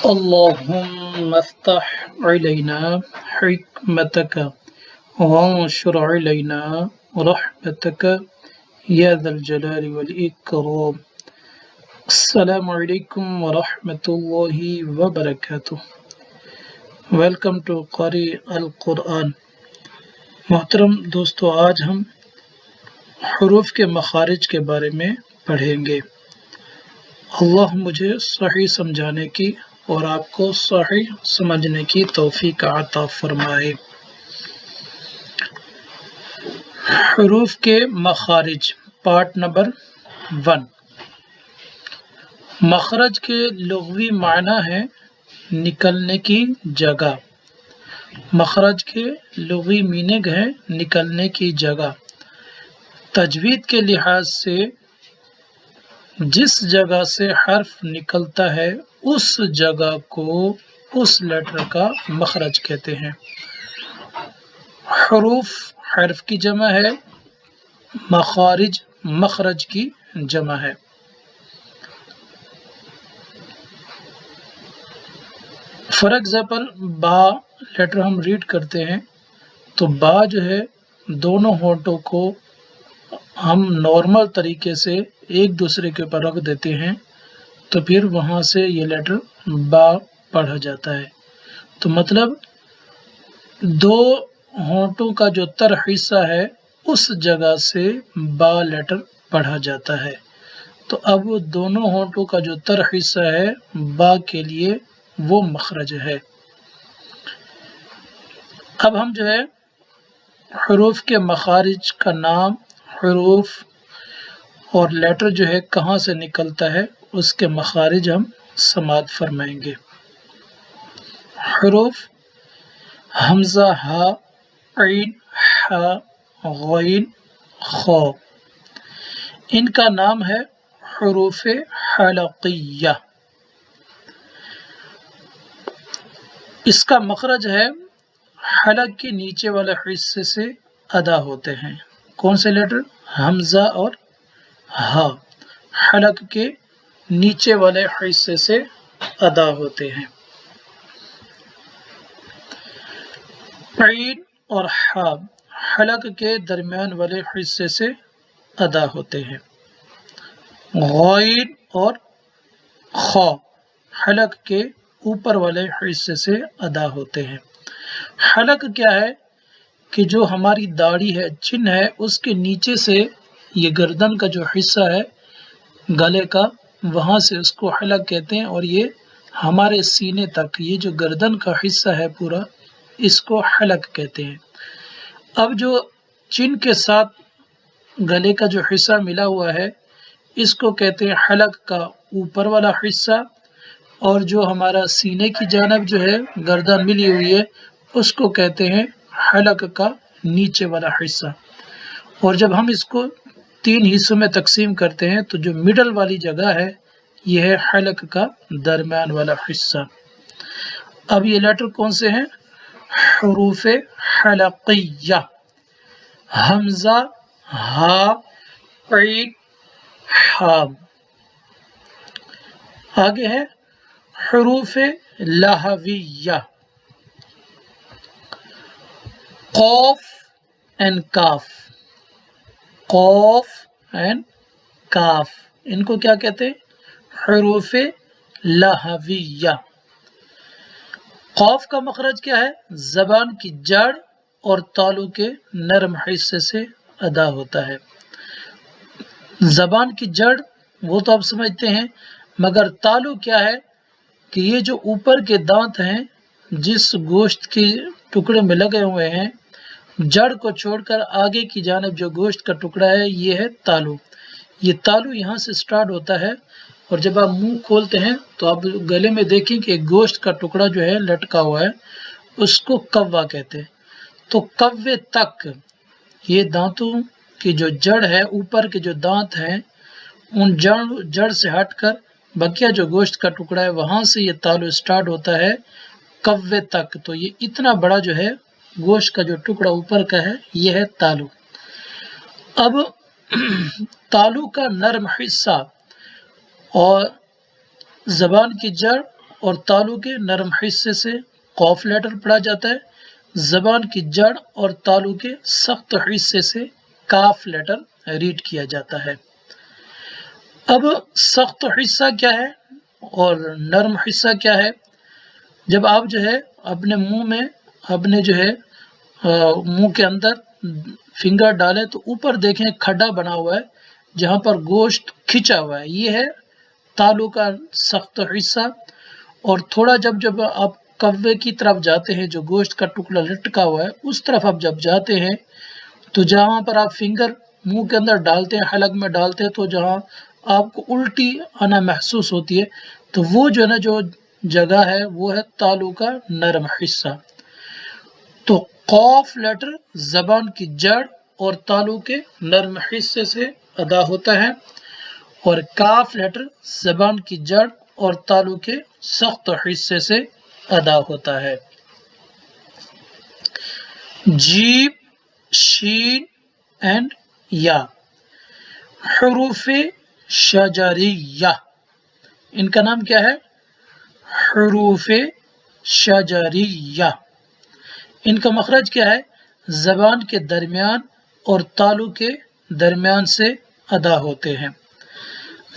اللهم افتح علينا حكمتك وانشر علينا رحمتك يا ذا الجلال والإكرام. السلام علیکم ورحمۃ اللہ وبرکاتہ. ویلکم ٹو قاری القرآن. محترم دوستو، آج ہم حروف کے مخارج کے بارے میں پڑھیں گے. اللہ مجھے صحیح سمجھانے کی اور آپ کو صحیح سمجھنے کی توفیق عطا فرمائے. حروف کے مخارج، پارٹ نمبر 1. مخرج کے لغوی معنی ہے نکلنے کی جگہ. مخرج کے لغوی میننگ ہے نکلنے کی جگہ. تجوید کے لحاظ سے جس جگہ سے حرف نکلتا ہے اس جگہ کو اس لیٹر کا مخرج کہتے ہیں. حروف حرف کی جمع ہے، مخارج مخرج کی جمع ہے. فار ایگزامپل با لیٹر ہم ریڈ کرتے ہیں تو با جو ہے دونوں ہونٹوں کو ہم نارمل طریقے سے ایک دوسرے کے اوپر رکھ دیتے ہیں تو پھر وہاں سے یہ لیٹر با پڑھا جاتا ہے. تو مطلب دو ہونٹوں کا جو تر حصہ ہے اس جگہ سے با لیٹر پڑھا جاتا ہے. تو اب دونوں ہونٹوں کا جو تر حصہ ہے با کے لیے وہ مخرج ہے. اب ہم جو ہے حروف کے مخارج کا نام، حروف اور لیٹر جو ہے کہاں سے نکلتا ہے اس کے مخارج ہم سماعت فرمائیں گے. حروف حمزہ، ہا، عین، حا، غین، خا، ان کا نام ہے حروف حلقیہ. اس کا مخرج ہے حلق کے نیچے والے حصے سے ادا ہوتے ہیں. کون سے لیٹر؟ حمزہ اور ہا حلق کے نیچے والے حصے سے ادا ہوتے ہیں. عین اور حا حلق کے درمیان والے حصے سے ادا ہوتے ہیں. غین اور خا حلق کے اوپر والے حصے سے ادا ہوتے ہیں. حلق کیا ہے کہ جو ہماری داڑھی ہے، چن ہے، اس کے نیچے سے یہ گردن کا جو حصہ ہے گلے کا، وہاں سے اس کو حلق کہتے ہیں. اور یہ ہمارے سینے تک یہ جو گردن کا حصہ ہے پورا، اس کو حلق کہتے ہیں. اب جو چن کے ساتھ گلے کا جو حصہ ملا ہوا ہے اس کو کہتے ہیں حلق کا اوپر والا حصہ، اور جو ہمارا سینے کی جانب جو ہے گردن ملی ہوئی ہے اس کو کہتے ہیں حلق کا نیچے والا حصہ. اور جب ہم اس کو 3 حصوں میں تقسیم کرتے ہیں تو جو مڈل والی جگہ ہے یہ ہے حلق کا درمیان والا حصہ. اب یہ لیٹر کون سے ہیں؟ حروف حلقیہ، حمزہ، ہا، عین، حا. آگے ہے حروف لہویہ، قاف اینڈ کاف. قاف اینڈ کاف ان کو کیا کہتے ہیں؟ حروف لہویہ. قاف کا مخرج کیا ہے؟ زبان کی جڑ اور تالو کے نرم حصے سے ادا ہوتا ہے. زبان کی جڑ وہ تو آپ سمجھتے ہیں، مگر تالو کیا ہے کہ یہ جو اوپر کے دانت ہیں جس گوشت کے ٹکڑے میں لگے ہوئے ہیں، جڑ کو چھوڑ کر آگے کی جانب جو گوشت کا ٹکڑا ہے یہ ہے تالو. یہ تالو یہاں سے سٹارٹ ہوتا ہے اور جب آپ منہ کھولتے ہیں تو آپ گلے میں دیکھیں کہ گوشت کا ٹکڑا جو ہے لٹکا ہوا ہے، اس کو کوا کہتے ہیں. تو کوے تک یہ دانتوں کی جو جڑ ہے، اوپر کے جو دانت ہیں ان جڑ سے ہٹ کر بقیہ جو گوشت کا ٹکڑا ہے وہاں سے یہ تالو سٹارٹ ہوتا ہے کوے تک. تو یہ اتنا بڑا جو ہے گوشت کا جو ٹکڑا اوپر کا ہے یہ ہے تالو. اب تالو کا نرم حصہ اور زبان کی جڑ اور تالو کے نرم حصے سے قوف لیٹر پڑھا جاتا ہے. زبان کی جڑ اور تالو کے سخت حصے سے کاف لیٹر ریڈ کیا جاتا ہے. اب سخت حصہ کیا ہے اور نرم حصہ کیا ہے؟ جب آپ جو ہے اپنے منہ میں اپنے جو ہے منہ کے اندر فنگر ڈالیں تو اوپر دیکھیں کھڈا بنا ہوا ہے جہاں پر گوشت کھچا ہوا ہے، یہ ہے تالو کا سخت حصہ. اور تھوڑا جب آپ کوے کی طرف جاتے ہیں، جو گوشت کا ٹکڑا لٹکا ہوا ہے اس طرف آپ جب جاتے ہیں تو جہاں پر آپ فنگر منہ کے اندر ڈالتے ہیں، حلق میں ڈالتے ہیں، تو جہاں آپ کو الٹی آنا محسوس ہوتی ہے تو وہ جو ہے نا جو جگہ ہے وہ ہے تالو کا نرم حصہ. تو قوف لیٹر زبان کی جڑ اور تالو کے نرم حصے سے ادا ہوتا ہے، اور کاف لیٹر زبان کی جڑ اور تالو کے سخت حصے سے ادا ہوتا ہے. جیم، شین اینڈ یا حروف شجریہ، ان کا نام کیا ہے؟ حروف شجریہ. ان کا مخرج کیا ہے؟ زبان کے درمیان اور تالو کے درمیان سے ادا ہوتے ہیں.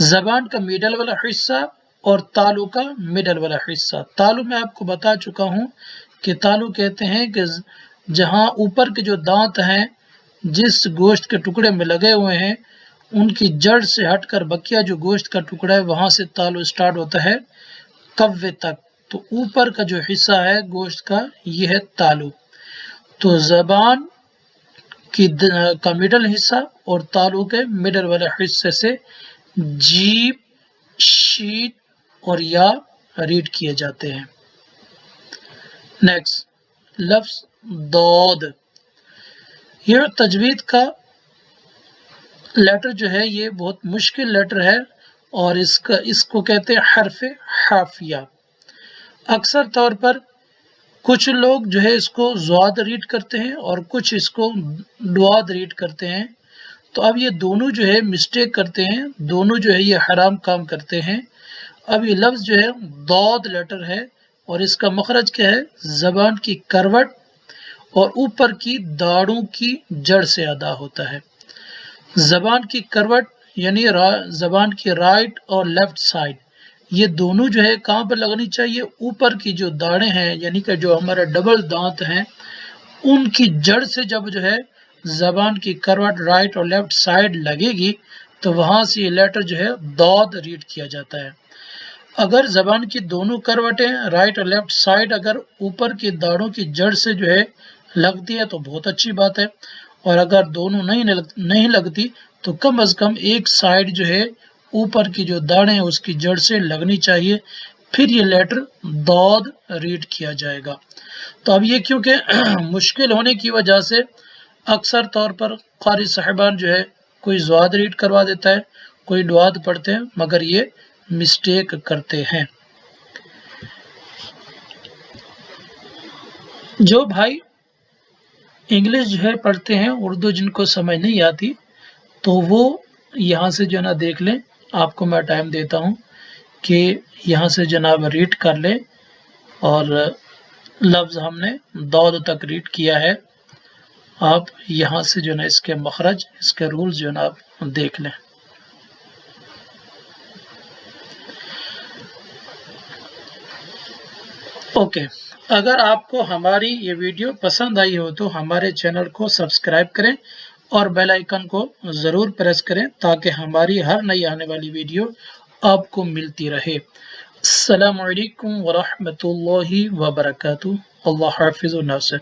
زبان کا میڈل والا حصہ اور تالو کا مڈل والا حصہ. تالو میں آپ کو بتا چکا ہوں کہ تالو کہتے ہیں کہ جہاں اوپر کے جو دانت ہیں جس گوشت کے ٹکڑے میں لگے ہوئے ہیں ان کی جڑ سے ہٹ کر بقیہ جو گوشت کا ٹکڑا ہے وہاں سے تالو سٹارٹ ہوتا ہے کوے تک. تو اوپر کا جو حصہ ہے گوشت کا یہ ہے تالو. تو زبان کا مڈل حصہ اور تالو کے مڈل والے حصے سے جیم، شین اور یا ریڈ کیے جاتے ہیں. نیکسٹ لفظ دود. یہ تجوید کا لیٹر جو ہے یہ بہت مشکل لیٹر ہے اور اس کو کہتے ہیں حرف حافیہ. اکثر طور پر کچھ لوگ جو ہے اس کو ضاد ریڈ کرتے ہیں اور کچھ اس کو ڈواد ریڈ کرتے ہیں. تو اب یہ دونوں جو ہے مسٹیک کرتے ہیں، دونوں جو ہے یہ حرام کام کرتے ہیں. اب یہ لفظ جو ہے دود لیٹر ہے اور اس کا مخرج کیا ہے؟ زبان کی کروٹ اور اوپر کی داڑوں کی جڑ سے ادا ہوتا ہے. زبان کی کروٹ یعنی زبان کی رائٹ اور لیفٹ سائڈ یہ دونوں جو ہے کہاں پر لگنی چاہیے؟ اوپر کی جو داڑیں ہیں یعنی کہ جو ہمارے ڈبل دانت ہیں ان کی جڑ سے جب جو ہے زبان کی کروٹ رائٹ اور لیفٹ سائڈ لگے گی تو وہاں سے یہ لیٹر جو ہے دود ریڈ کیا جاتا ہے. اگر زبان کی دونوں کروٹیں رائٹ اور لیفٹ سائڈ اگر اوپر کی داڑوں کی جڑ سے جو ہے لگتی ہے تو بہت اچھی بات ہے، اور اگر دونوں نہیں لگتی تو کم از کم ایک سائڈ جو ہے اوپر کی جو داڑیں ہیں اس کی جڑ سے لگنی چاہیے، پھر یہ لیٹر دود ریڈ کیا جائے گا. تو اب یہ کیونکہ مشکل ہونے کی وجہ سے اکثر طور پر قاری صاحبان جو ہے کوئی ضاد ریڈ کروا دیتا ہے، کوئی ڈواد پڑھتے ہیں، مگر یہ مسٹیک کرتے ہیں. جو بھائی انگلش جو ہے پڑھتے ہیں، اردو جن کو سمجھ نہیں آتی تو وہ یہاں سے جو ہے نا دیکھ لیں. آپ کو میں ٹائم دیتا ہوں کہ یہاں سے جناب ریڈ کر لیں، اور لفظ ہم نے دود تک ریڈ کیا ہے. آپ یہاں سے جو ہے نا اس کے مخرج، اس کے رولز جو ہے نا آپ دیکھ لیں. اوکے، اگر آپ کو ہماری یہ ویڈیو پسند آئی ہو تو ہمارے چینل کو سبسکرائب کریں اور بیل آئیکن کو ضرور پریس کریں تاکہ ہماری ہر نئی آنے والی ویڈیو آپ کو ملتی رہے. السلام علیکم ورحمۃ اللہ وبرکاتہ. اللہ حافظ و ناصر.